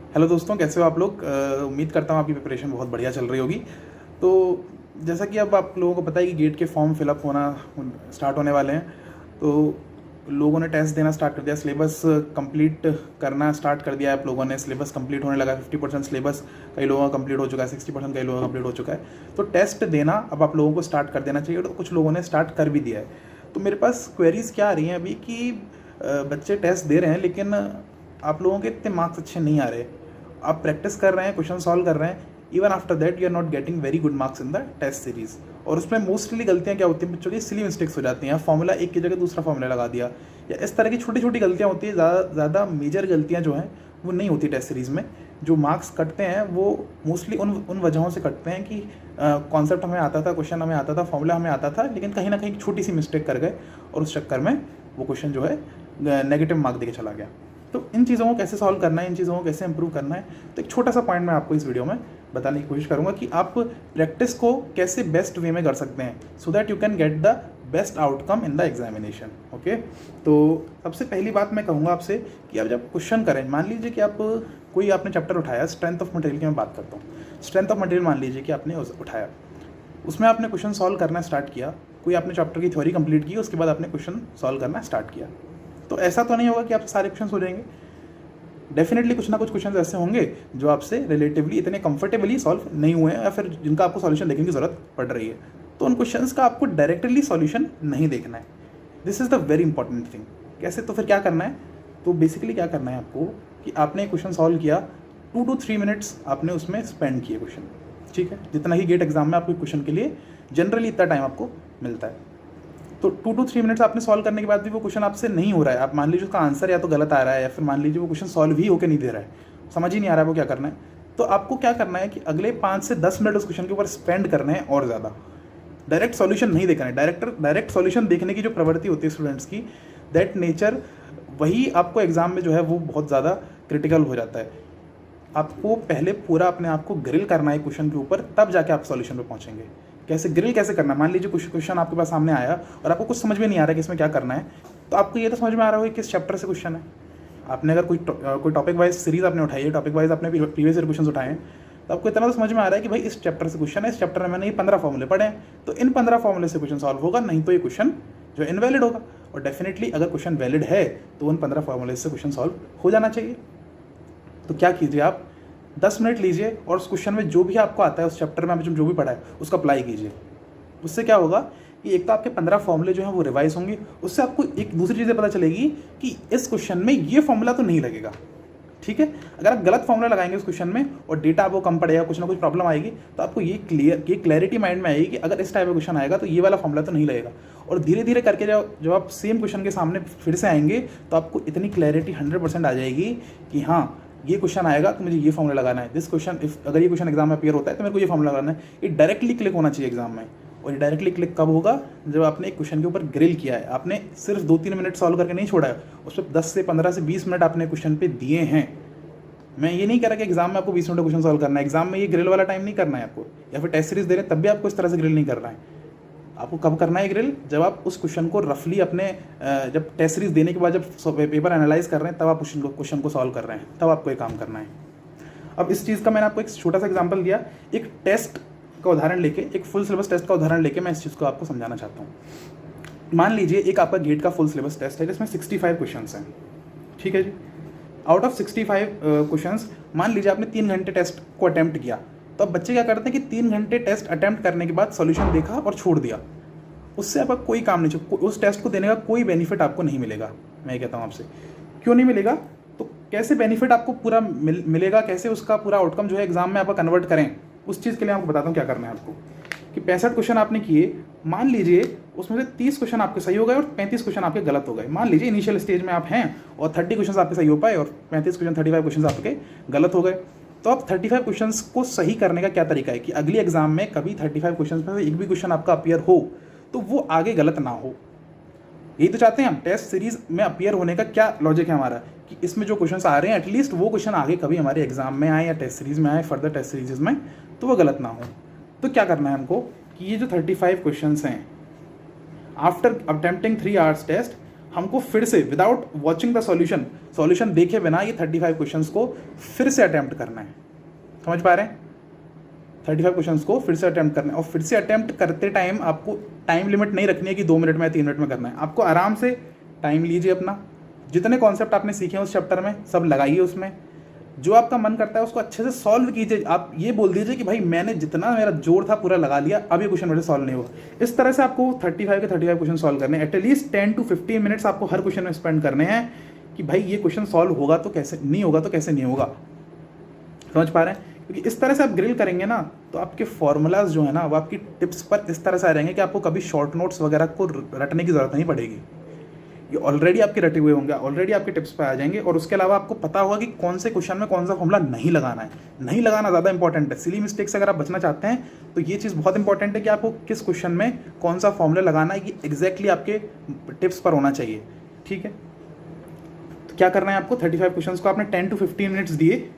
Hello दोस्तों, कैसे हो आप लोग। उम्मीद करता हूँ आपकी प्रिपरेशन बहुत बढ़िया चल रही होगी। तो जैसा कि अब आप लोगों को पता है कि गेट के फॉर्म फिलअप होना स्टार्ट होने वाले हैं। तो लोगों ने टेस्ट देना स्टार्ट कर दिया, सिलेबस कंप्लीट करना स्टार्ट कर दिया है। आप लोगों ने सिलेबस कंप्लीट होने लगा, 50% सिलेबस कई लोगों का कंप्लीट हो चुका है, 60% कई लोगों का कंप्लीट हो चुका है। तो टेस्ट देना अब आप लोगों को स्टार्ट कर देना चाहिए, और कुछ लोगों ने स्टार्ट कर भी दिया है। तो मेरे पास क्वेरीज क्या आ रही हैं अभी कि बच्चे टेस्ट दे रहे हैं लेकिन आप लोगों के इतने मार्क्स अच्छे नहीं आ रहे। आप प्रैक्टिस कर रहे हैं, क्वेश्चन सॉल्व कर रहे हैं, even after that you are not getting very good marks in the test series. और उसमें मोस्टली गलतियां क्या होती हैं बच्चों की, सिली मिस्टेक्स हो जाती हैं। फॉर्मूला एक की जगह दूसरा फॉर्मूला लगा दिया, या इस तरह की छोटी छोटी गलतियां होती है। ज़्यादा मेजर गलतियां जो हैं वो नहीं होती टेस्ट सीरीज़ में। जो मार्क्स कटते हैं वो मोस्टली उन वजहों से कटते हैं कि कॉन्सेप्ट हमें आता था, क्वेश्चन हमें आता था, फॉर्मूला हमें आता था, लेकिन कहीं ना कहीं छोटी सी मिस्टेक कर गए और उस चक्कर में वो क्वेश्चन जो है नेगेटिव मार्क देके चला गया। तो इन चीज़ों को कैसे सॉल्व करना है, इन चीज़ों को कैसे इंप्रूव करना है, तो एक छोटा सा पॉइंट मैं आपको इस वीडियो में बताने की कोशिश करूंगा कि आप प्रैक्टिस को कैसे बेस्ट वे में कर सकते हैं, so that you can get the best outcome in the examination. Okay, तो सबसे पहली बात मैं कहूँगा आपसे कि आप जब क्वेश्चन करें, मान लीजिए कि आप कोई आपने चैप्टर उठाया, स्ट्रेंथ ऑफ मटेरियल की मैं बात करता हूँ। स्ट्रेंथ ऑफ मटेरियल मान लीजिए कि आपने उठाया, उसमें आपने क्वेश्चन सॉल्व करना स्टार्ट किया। कोई आपने चैप्टर की थ्योरी कंप्लीट की, उसके बाद आपने क्वेश्चन सॉल्व करना स्टार्ट किया। तो ऐसा तो नहीं होगा कि आपसे सारे क्वेश्चन हो जाएंगे। डेफिनेटली कुछ ना कुछ क्वेश्चन ऐसे होंगे जो आपसे रिलेटिवली इतने कंफर्टेबली सॉल्व नहीं हुए हैं, या फिर जिनका आपको सॉल्यूशन देखने की ज़रूरत पड़ रही है। तो उन क्वेश्चंस का आपको डायरेक्टली सॉल्यूशन नहीं देखना है। This is the very important thing. कैसे, तो फिर क्या करना है, तो बेसिकली क्या करना है आपको कि आपने क्वेश्चन सॉल्व किया, 2 to 3 मिनट्स आपने उसमें स्पेंड किए क्वेश्चन। ठीक है, जितना ही गेट एग्जाम में आपको क्वेश्चन के लिए जनरली इतना टाइम आपको मिलता है। तो 2 to 3 मिनट्स आपने सॉल्व करने के बाद भी वो क्वेश्चन आपसे नहीं हो रहा है, आप मान लीजिए उसका आंसर या तो गलत आ रहा है, या फिर मान लीजिए वो क्वेश्चन सॉल्व ही होकर नहीं दे रहा है, समझ ही नहीं आ रहा है वो क्या करना है। तो आपको क्या करना है कि अगले 5 से 10 मिनट उस क्वेश्चन के ऊपर स्पेंड करने हैं और ज़्यादा। डायरेक्ट सॉल्यूशन नहीं देखना है। डायरेक्ट सॉल्यूशन देखने की जो प्रवृत्ति होती है स्टूडेंट्स की, दैट नेचर, वही आपको एग्जाम में जो है वो बहुत ज़्यादा क्रिटिकल हो जाता है। आपको पहले पूरा अपने आप को ग्रिल करना है क्वेश्चन के ऊपर, तब जाके आप सॉल्यूशन पे पहुंचेंगे। कैसे ग्रिल कैसे करना है, मान लीजिए कुछ क्वेश्चन आपके पास सामने आया और आपको कुछ समझ में नहीं आ रहा है कि इसमें क्या करना है, तो आपको ये तो समझ में आ रहा होगा किस चैप्टर से क्वेश्चन है। आपने अगर कोई टॉपिक वाइज सीरीज आपने उठाई है, टॉपिक वाइज आपने प्रीवियस ईयर क्वेश्चन उठाए हैं, तो आपको इतना तो समझ में आ रहा है कि भाई इस चैप्टर से क्वेश्चन है, इस चैप्टर में मैंने ये 15 फॉर्मूले पढ़े हैं, तो इन 15 फॉर्मूले से क्वेश्चन सॉल्व होगा, नहीं तो ये क्वेश्चन जो है इनवैलिड होगा। और डेफिनेटली अगर क्वेश्चन वैलिड है तो उन 15 फॉर्मूले से क्वेश्चन सॉल्व हो जाना चाहिए। तो क्या कीजिए, आप 10 मिनट लीजिए और उस क्वेश्चन में जो भी आपको आता है, उस चैप्टर में आपने जो भी पढ़ा है उसको अप्लाई कीजिए। उससे क्या होगा कि एक तो आपके 15 फॉर्मूले जो हैं वो रिवाइज होंगे, उससे आपको एक दूसरी चीज़ें पता चलेगी कि इस क्वेश्चन में ये फॉर्मूला तो नहीं लगेगा। ठीक है, अगर आप गलत फॉर्मूला लगाएंगे उस क्वेश्चन में और डेटा आपको कम पड़ेगा, कुछ ना कुछ प्रॉब्लम आएगी, तो आपको ये क्लैरिटी माइंड में आएगी कि अगर इस टाइप का क्वेश्चन आएगा तो ये वाला फॉर्मूला तो नहीं लगेगा। और धीरे धीरे करके जब आप सेम क्वेश्चन के सामने फिर से आएंगे तो आपको इतनी क्लैरिटी 100% आ जाएगी कि हाँ, ये क्वेश्चन आएगा तो मुझे ये फॉर्मूला लगाना है। दिस क्वेश्चन, अगर ये क्वेश्चन एग्जाम में अपीयर होता है तो मेरे को ये फॉर्मूला लगाना है। ये डायरेक्टली क्लिक होना चाहिए एग्जाम में। और ये डायरेक्टली क्लिक कब होगा, जब आपने एक क्वेश्चन के ऊपर ग्रिल किया है, आपने सिर्फ 2-3 मिनट सॉल्व करके नहीं छोड़ा है, उस पर 10 से 15 से 20 मिनट आपने क्वेश्चन पे दिए हैं। मैं ये नहीं कह रहा कि एग्जाम में आपको 20 मिनट क्वेश्चन सॉल्व करना है, एग्जाम में ये ग्रिल वाला टाइम नहीं करना है आपको, या फिर टेस्ट सीरीज दे रहे हैं तब भी आपको इस तरह से ग्रिल नहीं करना है। आपको कब करना है ग्रिल, जब आप उस क्वेश्चन को रफली अपने जब टेस्ट सीरीज देने के बाद जब पेपर एनालाइज कर रहे हैं, तब आप क्वेश्चन को सॉल्व कर रहे हैं, तब आपको ये काम करना है। अब इस चीज़ का मैंने आपको एक छोटा सा एग्जाम्पल दिया, एक टेस्ट का उदाहरण लेके, एक फुल सिलेबस टेस्ट का उदाहरण लेके मैं इस चीज़ को आपको समझाना चाहता हूँ। मान लीजिए एक आपका गेट का फुल सिलेबस टेस्ट है जिसमें 65 क्वेश्चन हैं। ठीक है जी, आउट ऑफ 65 क्वेश्चंस, मान लीजिए आपने 3 घंटे टेस्ट को अटैम्प्ट किया, तो अब बच्चे क्या करते हैं कि 3 घंटे टेस्ट अटैम्प्ट करने के बाद सॉल्यूशन देखा और छोड़ दिया। उससे आपका कोई काम नहीं, उस टेस्ट को देने का कोई बेनिफिट आपको नहीं मिलेगा। मैं ये कहता हूँ आपसे, क्यों नहीं मिलेगा, तो कैसे बेनिफिट आपको पूरा मिलेगा, कैसे उसका पूरा आउटकम जो है एग्जाम में आपका कन्वर्ट करें, उस चीज़ के लिए आपको बताता हूँ क्या करना है आपको। कि 65 क्वेश्चन आपने किए, मान लीजिए उसमें से 30 क्वेश्चन आपके सही हो गए और 35 क्वेश्चन आपके गलत हो गए। मान लीजिए इनिशियल स्टेज में आप हैं और 30 क्वेश्चन आपके सही हो पाए और 35 क्वेश्चन आपके गलत हो गए। तो अब 35 क्वेश्चन को सही करने का क्या तरीका है कि अगली एग्जाम में कभी 35 क्वेश्चन में एक भी क्वेश्चन आपका अपीयर हो तो वो आगे गलत ना हो। यही तो चाहते हैं हम। टेस्ट सीरीज में अपीयर होने का क्या लॉजिक है हमारा, कि इसमें जो क्वेश्चंस आ रहे हैं एटलीस्ट वो क्वेश्चन आगे कभी हमारे एग्जाम में आए या टेस्ट सीरीज में आए, फर्दर टेस्ट सीरीज में, तो वो गलत ना हो। तो क्या करना है हमको कि ये जो 35 क्वेश्चंस हैं, आफ्टर अटेम्प्टिंग 3 आवर्स टेस्ट, हमको फिर से विदाउट वॉचिंग द सॉल्यूशन देखे बिना ये 35 क्वेश्चंस को फिर से अटैम्प्ट करना है। समझ पा रहे हैं? 35 क्वेश्चंस को फिर से अटैम्प्ट करना है, और फिर से अटैम्प्ट करते टाइम आपको टाइम लिमिट नहीं रखनी है कि 2 मिनट में या 3 मिनट में करना है। आपको आराम से टाइम लीजिए अपना, जितने कॉन्सेप्ट आपने सीखे हैं उस चैप्टर में सब लगाइए, उसमें जो आपका मन करता है उसको अच्छे से सॉल्व कीजिए। आप ये बोल दीजिए कि भाई मैंने जितना मेरा जोर था पूरा लगा लिया, अब ये क्वेश्चन मेरे सॉल्व नहीं हुआ। इस तरह से आपको 35 के 35 क्वेश्चन सॉल्व करने हैं। एटलीस्ट 10 to 15 मिनट्स आपको हर क्वेश्चन में स्पेंड करने हैं कि भाई ये क्वेश्चन सॉल्व होगा तो कैसे, नहीं होगा तो कैसे नहीं होगा। समझ पा रहे हैं? क्योंकि इस तरह से आप ग्रिल करेंगे ना तो आपके फॉर्मूलाज जो है ना वो आपकी टिप्स पर इस तरह से आ जाएंगे कि आपको कभी शॉर्ट नोट्स वगैरह को रटने की ज़रूरत नहीं पड़ेगी। ये ऑलरेडी आपके रटे हुए होंगे, ऑलरेडी आपके टिप्स पे आ जाएंगे, और उसके अलावा आपको पता होगा कि कौन से क्वेश्चन में कौन सा फॉर्मूला नहीं लगाना है। नहीं लगाना ज़्यादा इंपॉर्टेंट है। सिली मिस्टेक से अगर आप बचना चाहते हैं तो ये चीज़ बहुत इंपॉर्टेंट है कि आपको किस क्वेश्चन में कौन सा फॉर्मूला लगाना है, ये एग्जैक्टली आपके टिप्स पर होना चाहिए। ठीक है, तो क्या करना है आपको, 35 क्वेश्चन को आपने 10 to 15 मिनट्स दिए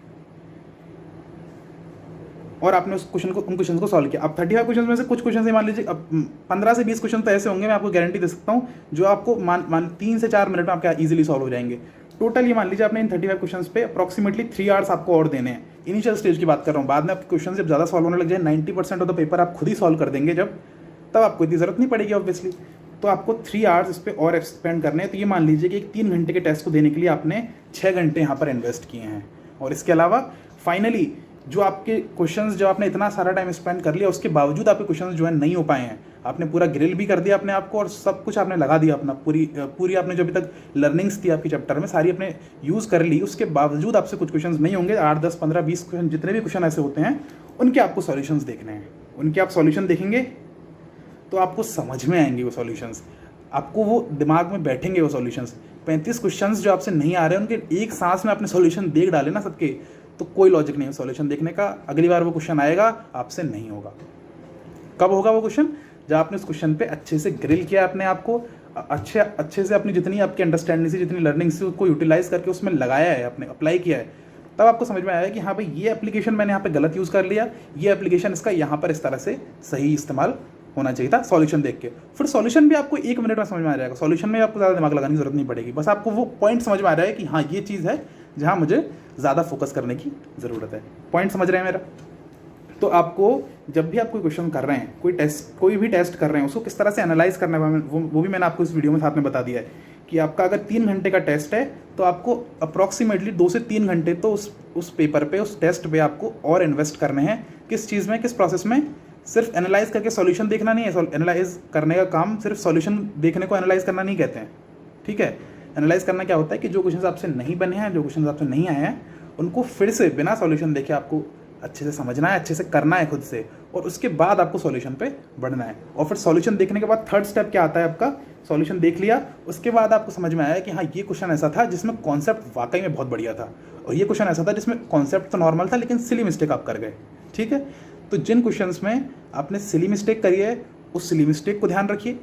और आपने उस क्वेश्चन को, उन क्वेश्चन को सॉल्व किया। अब 35 क्वेश्चन में से कुछ क्वेश्चन से मान लीजिए अब 15 से 20 क्वेश्चन तो ऐसे होंगे, मैं आपको गारंटी दे सकता हूँ, जो आपको मान 3 से 4 मिनट में आपके इजीली सॉल्व हो जाएंगे। टोटल ये मान लीजिए आपने इन 35 क्वेश्चन पे अप्रॉक्सीमेटली 3 आवर्स आपको और देने हैं। इनिशियल स्टेज की बात कर रहा हूँ, बाद में आपके क्वेश्चन जब ज़्यादा सॉल्व होने लग जाए, 90% ऑफ द पेपर आप खुद ही सॉल्व कर देंगे जब, तब आपको इतनी ज़रूरत नहीं पड़ेगी ऑब्वियसली। तो आपको 3 आवर्स इस पर और स्पेंड करने हैं। तो ये मान लीजिए कि एक 3 घंटे के टेस्ट को देने के लिए आपने 6 घंटे यहाँ पर इन्वेस्ट किए हैं। और इसके अलावा फाइनली जो आपके क्वेश्चंस, जो आपने इतना सारा टाइम स्पेंड कर लिया, उसके बावजूद आपके क्वेश्चंस जो है नहीं हो पाए हैं, आपने पूरा ग्रिल भी कर दिया अपने आप को और सब कुछ आपने लगा दिया अपना, पूरी आपने जो अभी तक लर्निंग्स थी आपकी चैप्टर में सारी आपने यूज़ कर ली, उसके बावजूद आपसे कुछ क्वेश्चंस नहीं होंगे। 8, 10, 15, 20 क्वेश्चन, जितने भी क्वेश्चन ऐसे होते हैं उनके आपको सॉल्यूशंस देखने हैं। उनके आप सॉल्यूशन देखेंगे तो आपको समझ में आएंगे वो सॉल्यूशंस, आपको वो दिमाग में बैठेंगे वो सॉल्यूशंस। 35 क्वेश्चंस जो आपसे नहीं आ रहे हैं उनके एक सांस में आपने सॉल्यूशन देख डाले ना सबके, तो कोई लॉजिक नहीं है सॉल्यूशन देखने का। अगली बार वो क्वेश्चन आएगा आपसे नहीं होगा। कब होगा वो क्वेश्चन? जब आपने उस क्वेश्चन पे अच्छे से ग्रिल किया अपने आप को, अच्छे से अपनी जितनी आपकी अंडरस्टैंडिंग से, जितनी लर्निंग से उसको यूटिलाइज करके उसमें लगाया है, आपने अप्लाई किया है, तब आपको समझ में आया कि हाँ भाई ये एप्लीकेशन मैंने यहाँ पे गलत यूज़ कर लिया, ये एप्लीकेशन इसका यहाँ पर इस तरह से सही इस्तेमाल होना चाहिए था सॉल्यूशन देख के। फिर सॉल्यूशन भी आपको 1 मिनट में समझ में आ जाएगा। सॉल्यूशन में आपको ज़्यादा दिमाग लगाने की जरूरत नहीं पड़ेगी, बस आपको वो पॉइंट समझ में आ रहा है कि हाँ ये चीज़ है जहाँ मुझे ज़्यादा फोकस करने की ज़रूरत है। पॉइंट समझ रहे हैं मेरा? तो आपको जब भी आप कोई क्वेश्चन कर रहे हैं, कोई भी टेस्ट कर रहे हैं, उसको किस तरह से एनालाइज करना है वो भी मैंने आपको इस वीडियो में साथ में बता दिया है कि आपका अगर 3 घंटे का टेस्ट है तो आपको अप्रॉक्सीमेटली 2 से 3 घंटे तो उस पेपर पे, उस टेस्ट पे आपको और इन्वेस्ट करने हैं। किस चीज़ में, किस प्रोसेस में? सिर्फ एनालाइज करके सॉल्यूशन देखना नहीं है। एनालाइज करने का काम सिर्फ सॉल्यूशन देखने को एनालाइज करना नहीं कहते हैं। ठीक है, एनालाइज करना क्या होता है कि जो क्वेश्चन आपसे नहीं बने हैं, जो क्वेश्चन आपसे नहीं आए हैं, उनको फिर से बिना सॉल्यूशन देखे आपको अच्छे से समझना है, अच्छे से करना है खुद से, और उसके बाद आपको सॉल्यूशन पे बढ़ना है। और फिर सॉल्यूशन देखने के बाद थर्ड स्टेप क्या आता है आपका? सॉल्यूशन देख लिया, उसके बाद आपको समझ में आया कि हाँ ये क्वेश्चन ऐसा था जिसमें कॉन्सेप्ट वाकई में बहुत बढ़िया था, और ये क्वेश्चन ऐसा था जिसमें कॉन्सेप्ट तो नॉर्मल था लेकिन सिली मिस्टेक आप कर गए। ठीक है, तो जिन क्वेश्चंस में आपने सिली मिस्टेक करी है उस सिली मिस्टेक को ध्यान रखिए,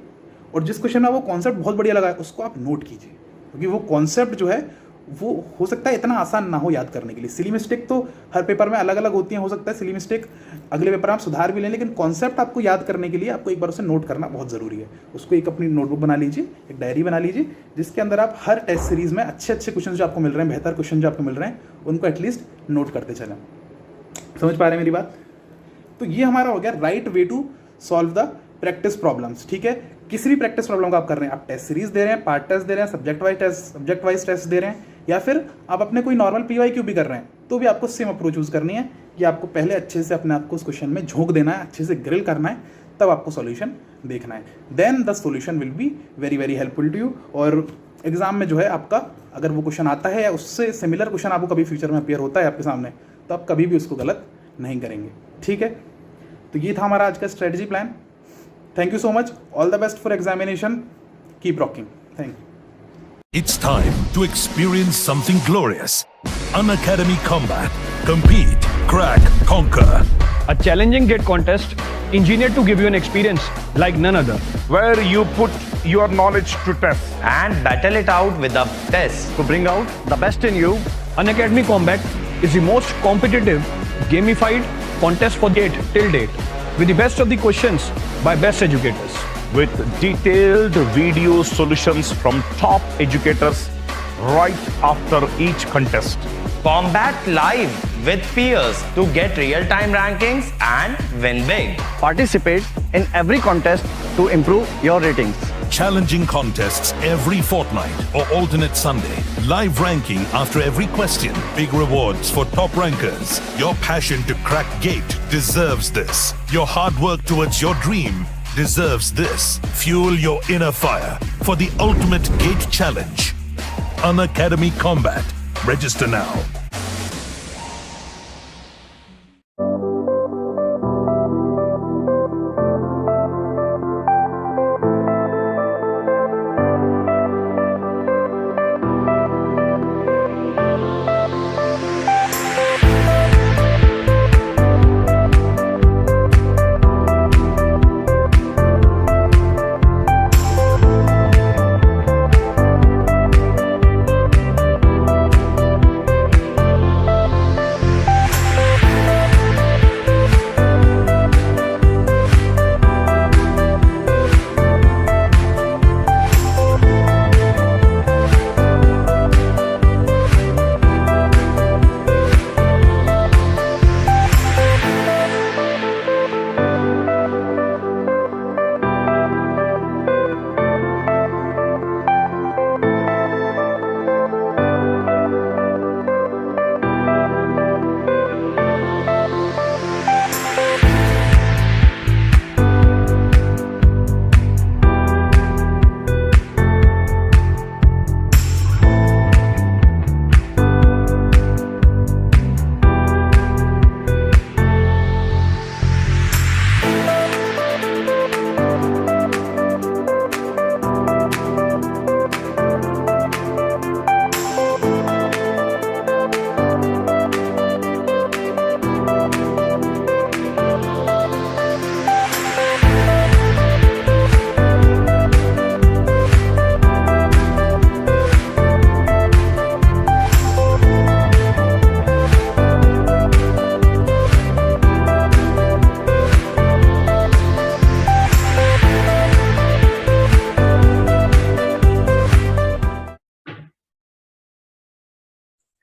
और जिस क्वेश्चन में वो कॉन्सेप्ट बहुत बढ़िया लगा है उसको आप नोट कीजिए, क्योंकि वो कॉन्सेप्ट जो है वो हो सकता है इतना आसान ना हो याद करने के लिए। सिली मिस्टेक तो हर पेपर में अलग अलग होती हैं, हो सकता है सिली मिस्टेक अगले पेपर आप सुधार भी लें, लेकिन कॉन्सेप्ट आपको याद करने के लिए आपको एक बार उसे नोट करना बहुत ज़रूरी है। उसको एक अपनी नोटबुक बना लीजिए, एक डायरी बना लीजिए, जिसके अंदर आप हर टेस्ट सीरीज़ में अच्छे क्वेश्चन जो आपको मिल रहे हैं, बेहतर क्वेश्चन जो आपको मिल रहे हैं, उनको एटलीस्ट नोट करते चलें। समझ पा रहे हैं मेरी बात? तो ये हमारा हो गया right way to solve the practice problems. ठीक है, किसी भी प्रैक्टिस प्रॉब्लम का आप कर रहे हैं, आप टेस्ट सीरीज दे रहे हैं, पार्ट टेस्ट दे रहे हैं, सब्जेक्ट वाइज टेस्ट दे रहे हैं, या फिर आप अपने कोई नॉर्मल PYQ भी कर रहे हैं, तो भी आपको सेम अप्रोच यूज़ करनी है कि आपको पहले अच्छे से अपने आप को उस क्वेश्चन में झोंक देना है, अच्छे से ग्रिल करना है, तब आपको सॉल्यूशन देखना है। Then the solution will be very very helpful to you. और एग्जाम में जो है आपका अगर वो क्वेश्चन आता है या उससे सिमिलर क्वेश्चन आपको कभी फ्यूचर में अपीयर होता है आपके सामने, तो आप कभी भी उसको गलत नहीं करेंगे। ठीक है, तो ये था हमारा आज का strategy plan. Thank you so much, all the best for examination, keep rocking, thank you. It's time to experience something glorious. Unacademy Combat. Compete, crack, conquer. A challenging GATE contest engineered to give you an experience like none other. Where you put your knowledge to test and battle it out with a test. To bring out the best in you, Unacademy Combat is the most competitive, gamified contest for GATE till date, with the best of the questions by best educators. with detailed video solutions from top educators right after each contest. Combat live with peers to get real-time rankings and win big. Participate in every contest to improve your ratings. Challenging contests every fortnight or alternate Sunday. Live ranking after every question. Big rewards for top rankers. Your passion to crack GATE deserves this. Your hard work towards your dream deserves this. Fuel your inner fire for the ultimate GATE challenge. Unacademy Combat. Register now.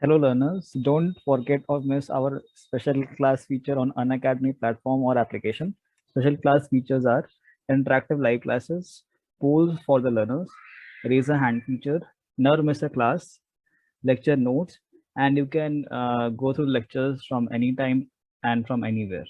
Hello learners, don't forget or miss our special class feature on Unacademy platform or application. Special class features are interactive live classes, polls for the learners, raise a hand feature, never miss a class, lecture notes, and you can go through lectures from anytime and from anywhere.